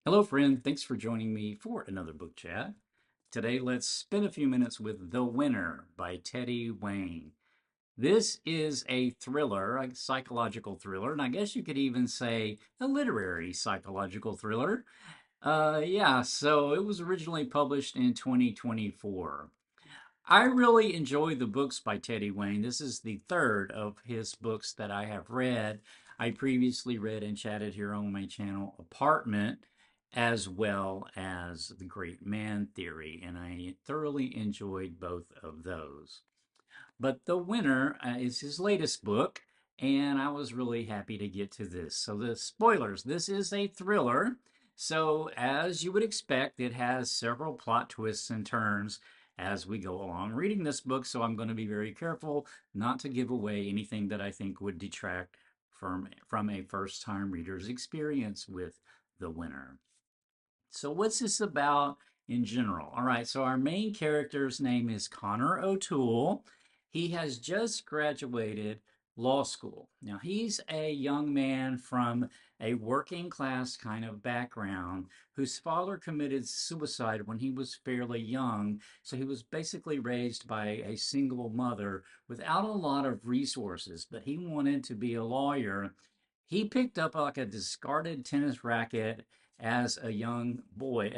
Hello, friend. Thanks for joining me for another book chat. Today, let's spend a few minutes with The Winner by Teddy Wayne. This is a thriller, a psychological thriller, and I guess you could even say a literary psychological thriller. So it was originally published in 2024. I really enjoy the books by Teddy Wayne. This is the third of his books that I have read. I previously read and chatted here on my channel Apartment, as well as The Great Man Theory, and I thoroughly enjoyed both of those. But The Winner is his latest book, and I was really happy to get to this. So, the spoilers, this is a thriller. So, as you would expect, it has several plot twists and turns as we go along reading this book. So, I'm going to be very careful not to give away anything that I think would detract from a first time reader's experience with The Winner. So, what's this about in general? All right, so our main character's name is Connor O'Toole. He has just graduated law school. Now, he's a young man from a working class kind of background whose father committed suicide when he was fairly young. So, he was basically raised by a single mother without a lot of resources, but he wanted to be a lawyer. He picked up like a discarded tennis racket as a young boy,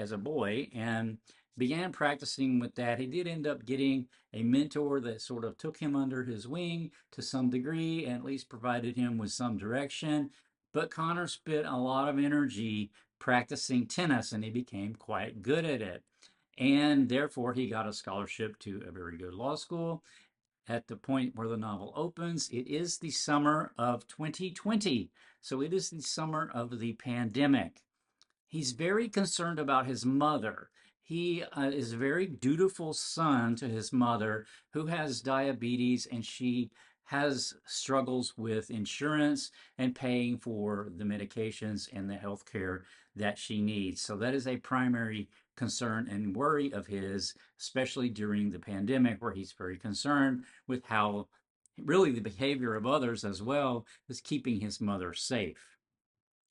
and began practicing with that. He did end up getting a mentor that sort of took him under his wing to some degree and at least provided him with some direction. But Connor spent a lot of energy practicing tennis and he became quite good at it. And therefore, he got a scholarship to a very good law school. At the point where the novel opens, it is the summer of 2020. So it is the summer of the pandemic. He's very concerned about his mother. He is a very dutiful son to his mother who has diabetes and she has struggles with insurance and paying for the medications and the health care that she needs. So that is a primary concern and worry of his, especially during the pandemic, where he's very concerned with how really the behavior of others as well is keeping his mother safe.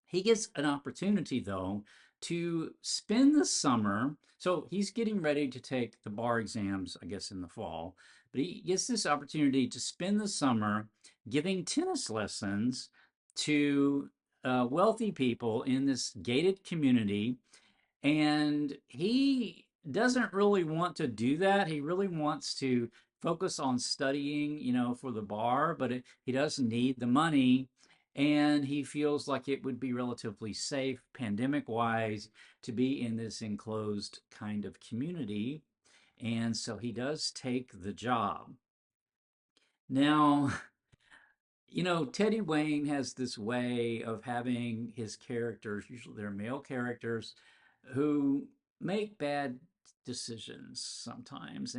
He gets an opportunity, though, to spend the summer. So he's getting ready to take the bar exams, I guess, in the fall. But he gets this opportunity to spend the summer giving tennis lessons to wealthy people in this gated community. And he doesn't really want to do that. He really wants to focus on studying, for the bar, but he does need the money. And he feels like it would be relatively safe, pandemic wise, to be in this enclosed kind of community. And so he does take the job. Now, Teddy Wayne has this way of having his characters, usually they're male characters, who make bad decisions sometimes,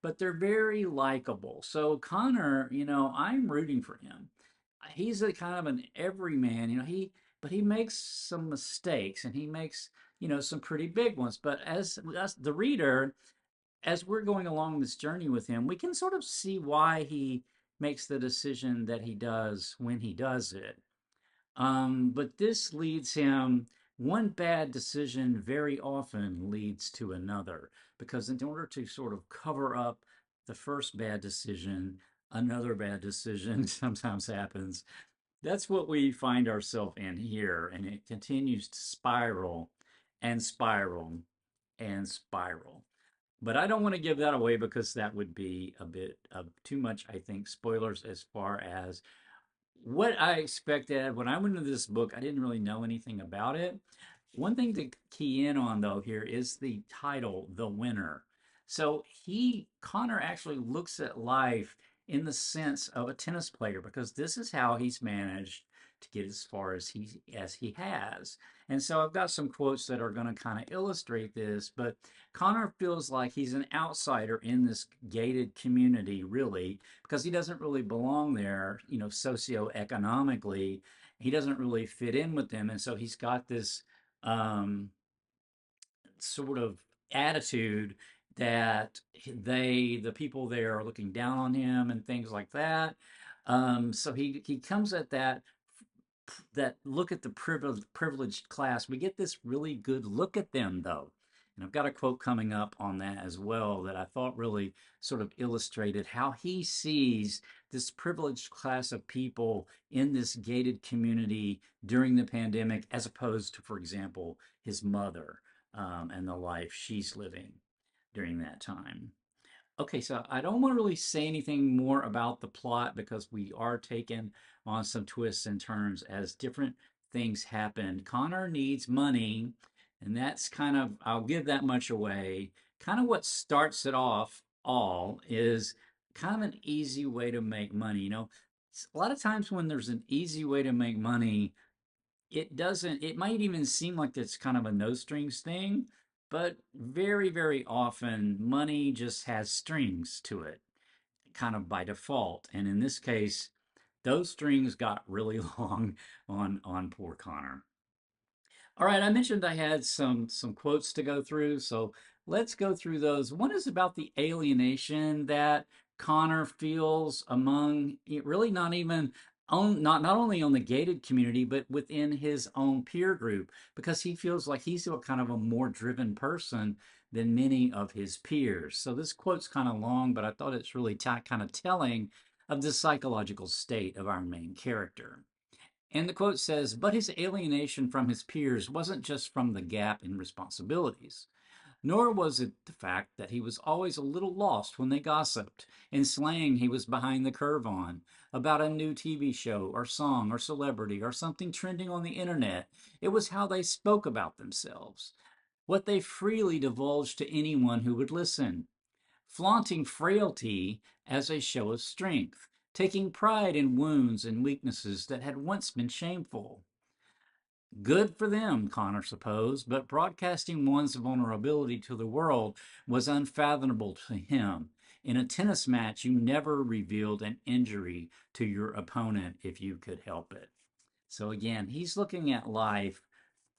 but they're very likable. So Connor, I'm rooting for him. He's a kind of an everyman, but he makes some mistakes and he makes, some pretty big ones. But as us, the reader, as we're going along this journey with him, we can sort of see why he makes the decision that he does when he does it. But this leads him, one bad decision very often leads to another, because in order to sort of cover up the first bad decision, another bad decision sometimes happens. That's what we find ourselves in here, and it continues to spiral and spiral and spiral. But I don't want to give that away because that would be a bit of too much, I think, spoilers as far as what I expected. When I went into this book, I didn't really know anything about it. One thing to key in on though here is the title, The Winner. So Connor actually looks at life in the sense of a tennis player because this is how he's managed to get as far as he has. And so I've got some quotes that are going to kind of illustrate this, but Connor feels like he's an outsider in this gated community, really, because he doesn't really belong there, socioeconomically. He doesn't really fit in with them. And so he's got this um, sort of attitude that the people there are looking down on him and things like that. So he comes at that that look at the privileged class. We get this really good look at them, though. And I've got a quote coming up on that as well that I thought really sort of illustrated how he sees this privileged class of people in this gated community during the pandemic, as opposed to, for example, his mother and the life she's living during that time. Okay, so I don't want to really say anything more about the plot because we are taking on some twists and turns as different things happen. Connor needs money, and that's kind of, I'll give that much away. Kind of what starts it off all is kind of an easy way to make money. A lot of times when there's an easy way to make money, it might even seem like it's kind of a no strings thing, but very, very often money just has strings to it, kind of by default. And in this case, those strings got really long on poor Connor. All right, I mentioned I had some quotes to go through, so let's go through those. One is about the alienation that Connor feels among really not even on not only on the gated community but within his own peer group because he feels like he's a kind of a more driven person than many of his peers. So this quote's kind of long, but I thought it's really kind of telling of the psychological state of our main character. And the quote says, but his alienation from his peers wasn't just from the gap in responsibilities, nor was it the fact that he was always a little lost when they gossiped in slang he was behind the curve on about a new TV show or song or celebrity or something trending on the internet. It was how they spoke about themselves, what they freely divulged to anyone who would listen, flaunting frailty as a show of strength, taking pride in wounds and weaknesses that had once been shameful. Good for them, Connor supposed, but broadcasting one's vulnerability to the world was unfathomable to him. In a tennis match, you never revealed an injury to your opponent if you could help it. So again, he's looking at life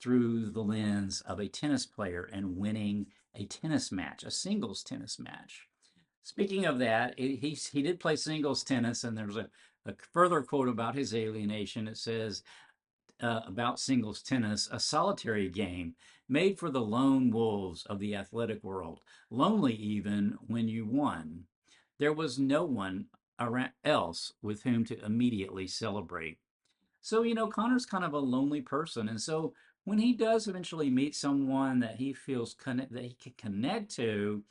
through the lens of a tennis player and winning a tennis match, a singles tennis match. Speaking of that, he did play singles tennis, and there's a further quote about his alienation. It says about singles tennis, a solitary game made for the lone wolves of the athletic world, lonely even when you won. There was no one else with whom to immediately celebrate. So, Connor's kind of a lonely person. And so when he does eventually meet someone that he feels that he can connect to,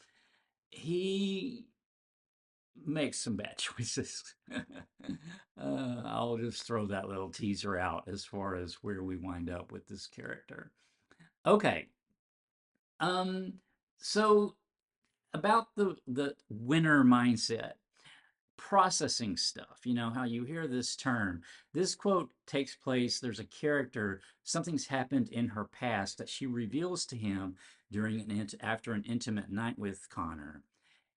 he makes some bad choices. I'll just throw that little teaser out as far as where we wind up with this character. Okay. Um, so about the winner mindset, processing stuff, how you hear this term. This quote takes place, there's a character, something's happened in her past that she reveals to him after an intimate night with Connor.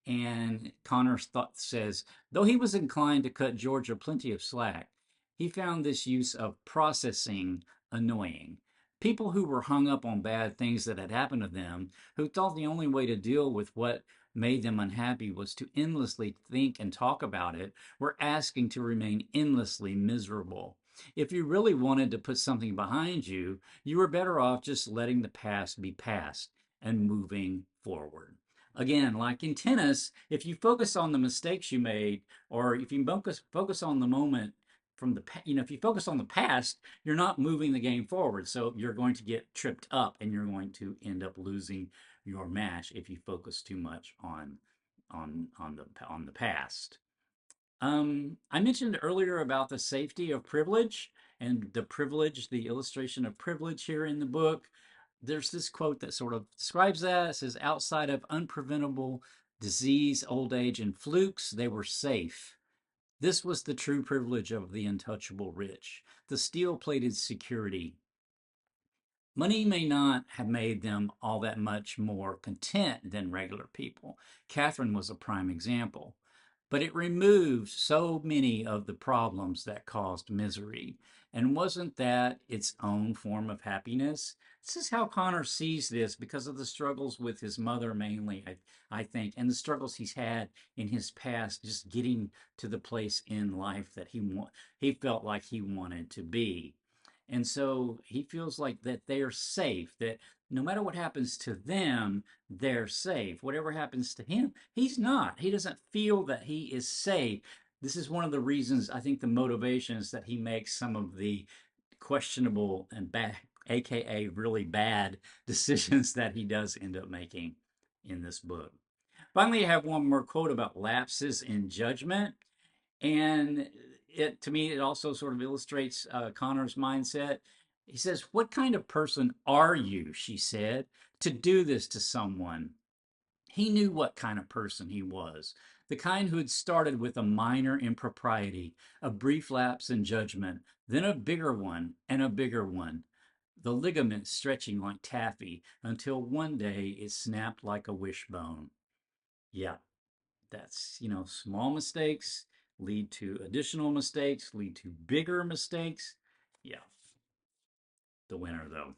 And Connor's thought says, though he was inclined to cut Georgia plenty of slack, he found this use of processing annoying. People who were hung up on bad things that had happened to them, who thought the only way to deal with what made them unhappy was to endlessly think and talk about it, were asking to remain endlessly miserable. If you really wanted to put something behind you, you were better off just letting the past be past and moving forward. Again, like in tennis, if you focus on the mistakes you made, or if you focus on the moment from if you focus on the past, you're not moving the game forward. So you're going to get tripped up, and you're going to end up losing your match if you focus too much on the past. I mentioned earlier about the safety of privilege and the illustration of privilege here in the book. There's this quote that sort of describes that. It says, outside of unpreventable disease, old age, and flukes, they were safe. This was the true privilege of the untouchable rich, the steel plated security. Money may not have made them all that much more content than regular people. Catherine was a prime example. But it removed so many of the problems that caused misery. And wasn't that its own form of happiness? This is how Connor sees this because of the struggles with his mother, mainly, I think, and the struggles he's had in his past, just getting to the place in life that he felt like he wanted to be. And so he feels like that they're safe, that no matter what happens to them, they're safe. Whatever happens to him, he's not. He doesn't feel that he is safe. This is one of the reasons, I think, the motivations that he makes some of the questionable and bad, aka really bad decisions that he does end up making in this book. Finally, I have one more quote about lapses in judgment. And it, to me, it also sort of illustrates Connor's mindset. He says, "What kind of person are you," she said, "to do this to someone?" He knew what kind of person he was, the kind who had started with a minor impropriety, a brief lapse in judgment, then a bigger one and a bigger one, the ligament stretching like taffy until one day it snapped like a wishbone. Yeah, that's, small mistakes lead to additional mistakes, lead to bigger mistakes. Yeah, the winner, though.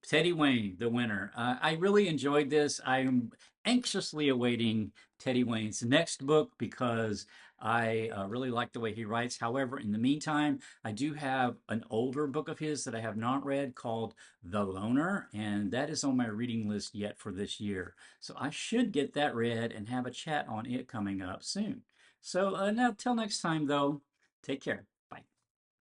Teddy Wayne, the winner. I really enjoyed this. I'm anxiously awaiting Teddy Wayne's next book because I really like the way he writes. However, in the meantime, I do have an older book of his that I have not read called The Loner, and that is on my reading list yet for this year. So I should get that read and have a chat on it coming up soon. So now, till next time, though, take care.